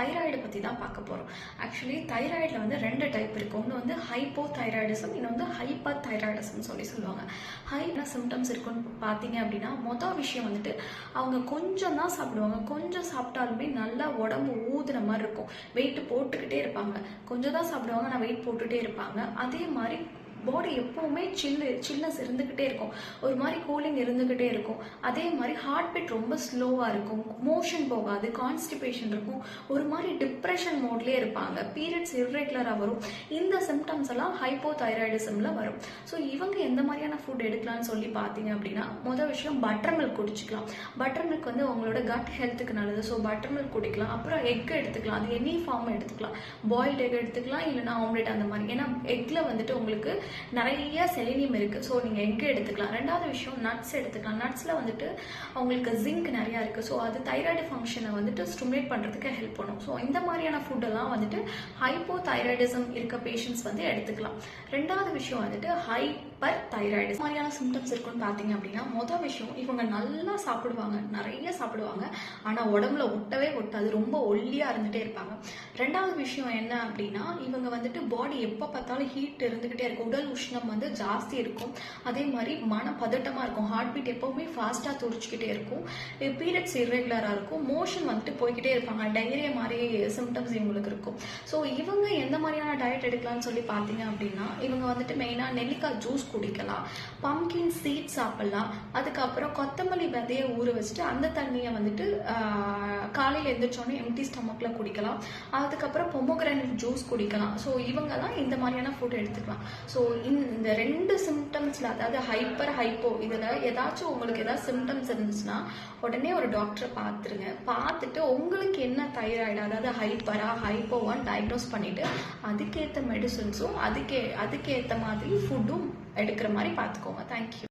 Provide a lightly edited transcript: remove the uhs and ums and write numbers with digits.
Thyroid பற்றி தான் பார்க்க போகிறோம். ஆக்சுவலி தைராய்டில் வந்து 2 டைப் இருக்குது. ஒன்று வந்து ஹைப்போ தைராய்டிசம், இன்னும் வந்து ஹைப்பர் தைராய்டிசம் சொல்லுவாங்க. என்ன சிம்டம்ஸ் இருக்குன்னு பார்த்தீங்க அப்படின்னா, மொதல் விஷயம் வந்துட்டு அவங்க கொஞ்சம் தான் சாப்பிடுவாங்க. கொஞ்சம் சாப்பிட்டாலுமே நல்லா உடம்பு ஊதுற மாதிரி இருக்கும். வெயிட் போட்டுக்கிட்டே இருப்பாங்க. கொஞ்சம் தான் சாப்பிடுவாங்க, நான் வெயிட் போட்டுகிட்டே இருப்பாங்க. அதே மாதிரி பாடி எப்போவுமே சில்னஸ் இருந்துக்கிட்டே இருக்கும். ஒரு மாதிரி கூலிங் இருந்துக்கிட்டே இருக்கும். அதே மாதிரி ஹார்ட் பீட் ரொம்ப ஸ்லோவாக இருக்கும். மோஷன் போகாது, கான்ஸ்டிபேஷன் இருக்கும். ஒரு மாதிரி டிப்ரெஷன் மோட்லேயே இருப்பாங்க. பீரியட்ஸ் இர்ரெகுலராக வரும். இந்த சிம்டம்ஸ் எல்லாம் ஹைப்போ தைராய்டிசமில் வரும். ஸோ இவங்க எந்த மாதிரியான ஃபுட் எடுக்கலாம்னு சொல்லி பார்த்தீங்க அப்படின்னா, மொதல் விஷயம் பட்டர் மில்க் குடிச்சிக்கலாம். பட்டர் மில்க் வந்து உங்களோட கட் ஹெல்த்துக்கு நல்லது. ஸோ பட்டர் மில்க் குடிக்கலாம். அப்புறம் எக் எடுத்துக்கலாம். அது எனி ஃபார்ம் எடுத்துக்கலாம். பாயில்டு எக் எடுத்துக்கலாம், இல்லைனா ஆம்லேட் அந்த மாதிரி. ஏன்னா எக்கில் வந்துட்டு உங்களுக்கு நிறைய செலினியம் இருக்கு. ஸோ நீங்கள் எக் எடுத்துக்கலாம். ரெண்டாவது விஷயம் நட்ஸ் எடுத்துக்கலாம். நட்ஸில் வந்துட்டு உங்களுக்கு ஜிங்க் நிறையா இருக்குது. ஸோ அது தைராய்டு ஃபங்க்ஷனை வந்துட்டு ஸ்டிமுலேட் பண்ணுறதுக்கு ஹெல்ப் பண்ணும். ஸோ இந்த மாதிரியான ஃபுட்டெல்லாம் வந்துட்டு ஹைப்போ தைராய்டிசம் இருக்க பேஷண்ட்ஸ் வந்து எடுத்துக்கலாம். ரெண்டாவது விஷயம் வந்துட்டு ஹைப்பர் தைராய்டிசம் மாதிரியான சிம்டம்ஸ் இருக்குன்னு பார்த்தீங்க அப்படின்னா, மொதல் விஷயம் இவங்க நல்லா சாப்பிடுவாங்க, நிறைய சாப்பிடுவாங்க, ஆனால் உடம்புல ஒட்டவே ஒட்டாது, ரொம்ப ஒல்லியாக இருந்துகிட்டே இருப்பாங்க. ரெண்டாவது விஷயம் என்ன அப்படின்னா, இவங்க வந்துட்டு பாடி எப்போ பார்த்தாலும் ஹீட் இருந்துக்கிட்டே இருக்கும். உடல் உஷ்ணம் வந்து ஜாஸ்தி இருக்கும். அதே மாதிரி மன பதட்டமாக இருக்கும். ஹார்ட் பீட் எப்போவுமே ஃபாஸ்ட்டாக துடிச்சிக்கிட்டே இருக்கும். பீரியட்ஸ் இர்ரெகுலராக இருக்கும். மோஷன் வந்துட்டு போய்கிட்டே இருப்பாங்க. டைரியா மாதிரி சிம்டம்ஸ் இவங்களுக்கு இருக்கும். ஸோ இவங்க எந்த மாதிரியான டயட் எடுக்கலாம்னு சொல்லி பார்த்தீங்க அப்படின்னா, இவங்க வந்துட்டு மெயினாக நெல்லிக்காய் ஜூஸ் குடிக்கலாம், பம்கின் சீட் சாப்பிடலாம், அதுக்கப்புறம் கொத்தமல்லி விதையை ஊற வச்சுட்டு அந்த தண்ணியை வந்துட்டு காலையில் எழுந்திரிச்சோன்னே எம்டி ஸ்டமக்கில் குடிக்கலாம். அதுக்கப்புறம் பொமோகிரானேட் ஜூஸ் குடிக்கலாம். ஸோ இவங்கெல்லாம் இந்த மாதிரியான ஃபுட் எடுத்துக்கலாம். ஸோ இந்த 2 சிம்டம்ஸில், அதாவது ஹைப்பர் ஹைப்போ, இதில் ஏதாச்சும் உங்களுக்கு ஏதாவது சிம்டம்ஸ் இருந்துச்சுன்னா உடனே ஒரு டாக்டரை பார்த்துருங்க. பார்த்துட்டு உங்களுக்கு என்ன தைராய்டு, அதாவது ஹைப்பரா ஹைப்போவான்னு டயக்னோஸ் பண்ணிவிட்டு அதுக்கேற்ற மெடிசன்ஸும் அதுக்கேற்ற மாதிரி ஃபுட்டும் எடுக்கிற மாதிரி பார்த்துக்கோங்க. தேங்க்யூ.